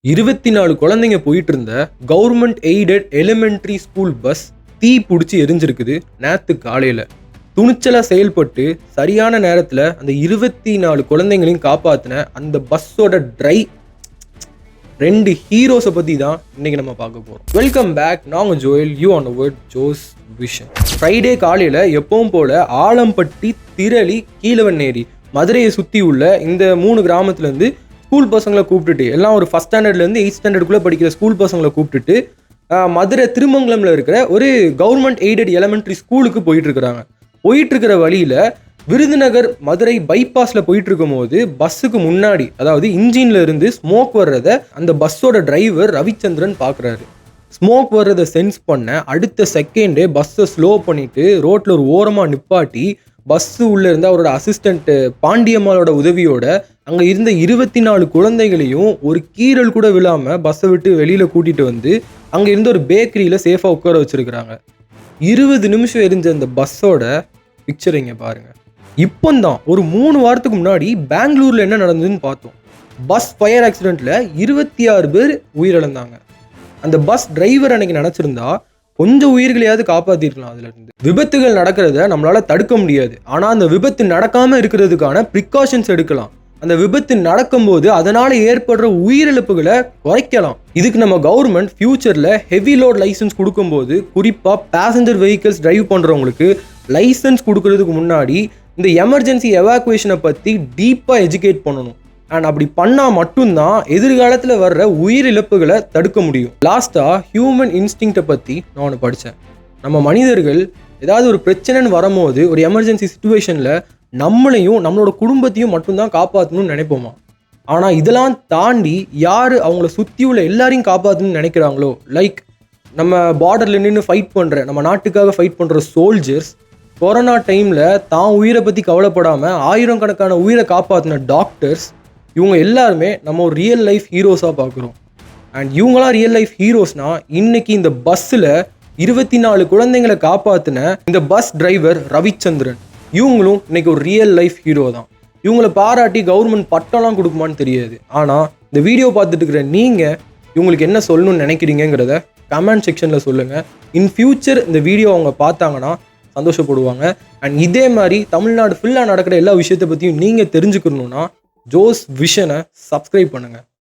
24 குழந்தைங்க போயிட்டு இருந்த government aided elementary school bus தீ பிடிச்சி எரிஞ்சிருக்குது நேத்து காலையில. துணிச்சலா செயல்பட்டு சரியான நேரத்துல அந்த 24 குழந்தைங்களையும் காப்பாத்தின அந்த பஸ்ஸோட ரெண்டு ஹீரோஸை பத்தி தான் இன்னைக்கு நம்ம பார்க்க போறோம். Welcome back. நாங்க Joel, you on the word Jo's vision. Friday காலையில எப்பவும் போல ஆலம்பட்டி, திரளி, கீழவன்னேரி, மதுரையை சுத்தி உள்ள இந்த 3 கிராமத்துல இருந்து ஸ்கூல் பசங்களை கூப்பிட்டுட்டு, எல்லாம் ஒரு ஃபர்ஸ்ட் ஸ்டாண்டர்ட்லேருந்து 8th ஸ்டாண்டர்டுக்குள்ளே படிக்கிற ஸ்கூல் பசங்களை கூப்பிட்டுட்டு மதுரை திருமங்கலம்ல இருக்கிற ஒரு கவர்மெண்ட் எய்டட் எலிமெண்ட்ரி ஸ்கூலுக்கு போயிட்டு இருக்கிறாங்க. போயிட்டு இருக்கிற வழியில விருதுநகர் மதுரை பைபாஸில் போயிட்டு இருக்கும் போது பஸ்ஸுக்கு முன்னாடி, அதாவது இன்ஜின்ல இருந்து ஸ்மோக் வர்றத அந்த பஸ்ஸோட டிரைவர் ரவிச்சந்திரன் பார்க்குறாரு. ஸ்மோக் வர்றதை சென்ஸ் பண்ண அடுத்த செகண்டே பஸ்ஸை ஸ்லோ பண்ணிட்டு ரோட்ல ஒரு ஓரமாக நிப்பாட்டி பஸ்ஸு உள்ளே இருந்த அவரோட அசிஸ்டண்ட் பாண்டியம்மாளோட உதவியோட அங்கே இருந்த 24 குழந்தைகளையும் ஒரு கீரல் கூட விழாமல் பஸ்ஸை விட்டு வெளியில் கூட்டிகிட்டு வந்து அங்கே இருந்த ஒரு பேக்கரியில் சேஃபாக உட்கார வச்சுருக்கிறாங்க. 20 நிமிஷம் எரிஞ்ச அந்த பஸ்ஸோட பிக்சர் இங்கே பாருங்கள். இப்போந்தான் ஒரு 3 வாரத்துக்கு முன்னாடி பெங்களூரில் என்ன நடந்ததுன்னு பார்த்தோம். பஸ் ஃபயர் ஆக்சிடெண்ட்டில் 26 பேர் உயிரிழந்தாங்க. அந்த பஸ் டிரைவர் அன்னைக்கு நினச்சிருந்தா கொஞ்சம் உயிர்களையாவது காப்பாற்றிருக்கலாம். அதுல இருந்து விபத்துகள் நடக்கிறத நம்மளால தடுக்க முடியாது, ஆனால் அந்த விபத்து நடக்காம இருக்கிறதுக்கான ப்ரிகாஷன்ஸ் எடுக்கலாம். அந்த விபத்து நடக்கும்போது அதனால ஏற்படுற உயிரிழப்புகளை குறைக்கலாம். இதுக்கு நம்ம கவர்மெண்ட் ஃபியூச்சர்ல ஹெவி லோட் லைசன்ஸ் கொடுக்கும்போது, குறிப்பாக பேசஞ்சர் வெஹிக்கிள்ஸ் டிரைவ் பண்றவங்களுக்கு லைசன்ஸ் கொடுக்கறதுக்கு முன்னாடி இந்த எமர்ஜென்சி எவாக்குவேஷனை பற்றி டீப்பாக எஜுகேட் பண்ணணும். அண்ட் அப்படி பண்ணால் மட்டும்தான் எதிர்காலத்தில் வர்ற உயிரிழப்புகளை தடுக்க முடியும். லாஸ்ட்டாக ஹியூமன் இன்ஸ்டிங்க்டை பற்றி நான் ஒன்று படித்தேன். நம்ம மனிதர்கள் ஏதாவது ஒரு பிரச்சனைன்னு வரும்போது, ஒரு எமர்ஜென்சி சுச்சுவேஷனில் நம்மளையும் நம்மளோட குடும்பத்தையும் மட்டும்தான் காப்பாற்றணும்னு நினைப்போமா. ஆனால் இதெல்லாம் தாண்டி யார் அவங்கள சுற்றி உள்ள எல்லாரையும் காப்பாற்றணும்னு நினைக்கிறாங்களோ, லைக் நம்ம பார்டரில் நின்று ஃபைட் பண்ணுற, நம்ம நாட்டுக்காக ஃபைட் பண்ணுற சோல்ஜர்ஸ், கொரோனா டைமில் தான் உயிரை பற்றி கவலைப்படாமல் ஆயிரக்கணக்கான உயிரை காப்பாற்றின டாக்டர்ஸ், இவங்க எல்லாருமே நம்ம ஒரு ரியல் லைஃப் ஹீரோஸாக பார்க்குறோம். அண்ட் இவங்களாம் ரியல் லைஃப் ஹீரோஸ்னா, இன்னைக்கு இந்த பஸ்ஸில் 24 குழந்தைங்களை காப்பாற்றின இந்த பஸ் டிரைவர் ரவிச்சந்திரன், இவங்களும் இன்னைக்கு ஒரு ரியல் லைஃப் ஹீரோ தான். இவங்களை பாராட்டி கவர்மெண்ட் பட்டம்லாம் கொடுக்குமான்னு தெரியாது. ஆனால் இந்த வீடியோ பார்த்துட்டு இருக்கிற நீங்கள் இவங்களுக்கு என்ன சொல்லணும்னு நினைக்கிறீங்கிறத கமெண்ட் செக்ஷனில் சொல்லுங்கள். இன் ஃபியூச்சர் இந்த வீடியோ அவங்க பார்த்தாங்கன்னா சந்தோஷப்படுவாங்க. அண்ட் இதே மாதிரி தமிழ்நாடு ஃபுல்லாக நடக்கிற எல்லா விஷயத்தை பற்றியும் நீங்கள் தெரிஞ்சுக்கணுன்னா ஜோஸ் விஷனை சப்ஸ்கிரைப் பண்ணுங்கள்.